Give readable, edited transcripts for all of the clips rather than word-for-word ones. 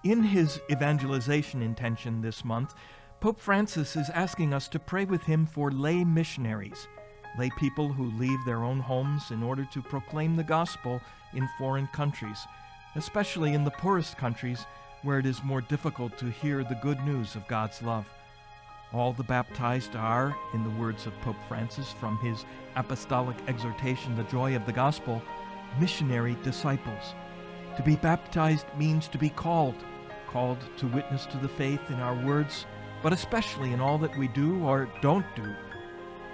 In his evangelization intention this month, Pope Francis is asking us to pray with him for lay missionaries, lay people who leave their own homes in order to proclaim the gospel in foreign countries, especially in the poorest countries where it is more difficult to hear the good news of God's love. All the baptized are, in the words of Pope Francis from his apostolic exhortation, The Joy of the Gospel, missionary disciples. To be baptized means to be called to witness to the faith in our words, but especially in all that we do or don't do.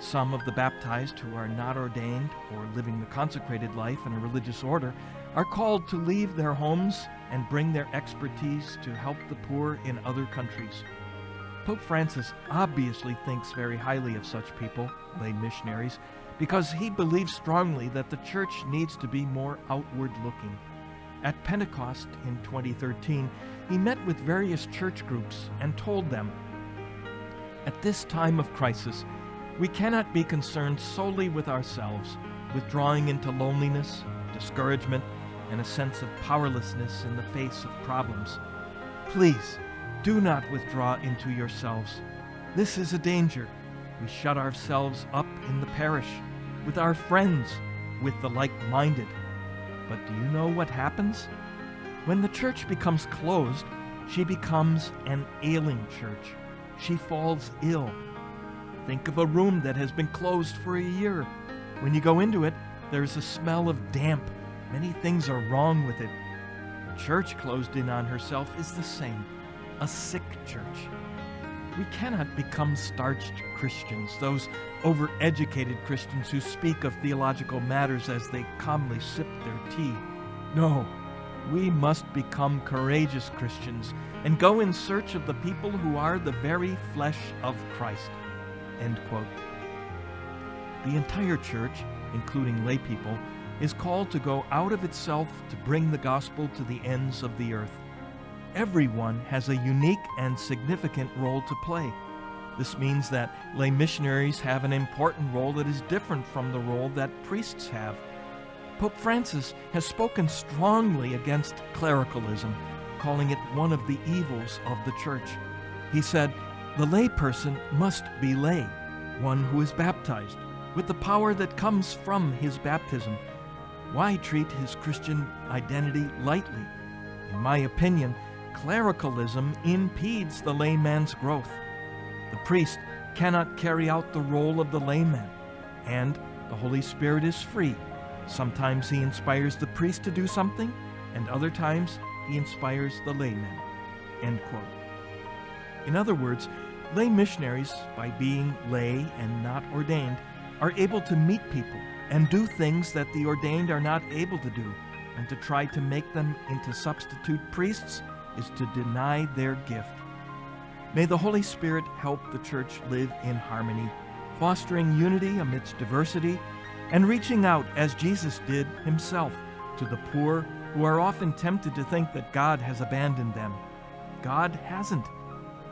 Some of the baptized who are not ordained or living the consecrated life in a religious order are called to leave their homes and bring their expertise to help the poor in other countries. Pope Francis obviously thinks very highly of such people, lay missionaries, because he believes strongly that the church needs to be more outward-looking. At Pentecost in 2013, he met with various church groups and told them, "At this time of crisis, we cannot be concerned solely with ourselves, withdrawing into loneliness, discouragement, and a sense of powerlessness in the face of problems. Please, do not withdraw into yourselves. This is a danger. We shut ourselves up in the parish, with our friends, with the like-minded. But do you know what happens? When the church becomes closed, she becomes an ailing church. She falls ill. Think of a room that has been closed for a year. When you go into it, there's a smell of damp. Many things are wrong with it. A church closed in on herself is the same, a sick church. We cannot become starched Christians, those overeducated Christians who speak of theological matters as they calmly sip their tea. No, we must become courageous Christians and go in search of the people who are the very flesh of Christ." End quote. The entire church, including lay people, is called to go out of itself to bring the gospel to the ends of the earth. Everyone has a unique and significant role to play. This means that lay missionaries have an important role that is different from the role that priests have. Pope Francis has spoken strongly against clericalism, calling it one of the evils of the church. He said, "The lay person must be lay, one who is baptized, with the power that comes from his baptism. Why treat his Christian identity lightly? In my opinion, clericalism impedes the layman's growth. The priest cannot carry out the role of the layman, and the Holy Spirit is free. Sometimes he inspires the priest to do something, and other times he inspires the layman." End quote. In other words, lay missionaries, by being lay and not ordained, are able to meet people and do things that the ordained are not able to do, and to try to make them into substitute priests is to deny their gift. May the Holy Spirit help the church live in harmony, fostering unity amidst diversity, and reaching out, as Jesus did himself, to the poor who are often tempted to think that God has abandoned them. God hasn't.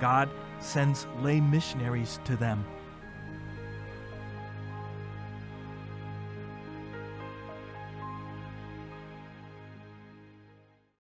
God sends lay missionaries to them.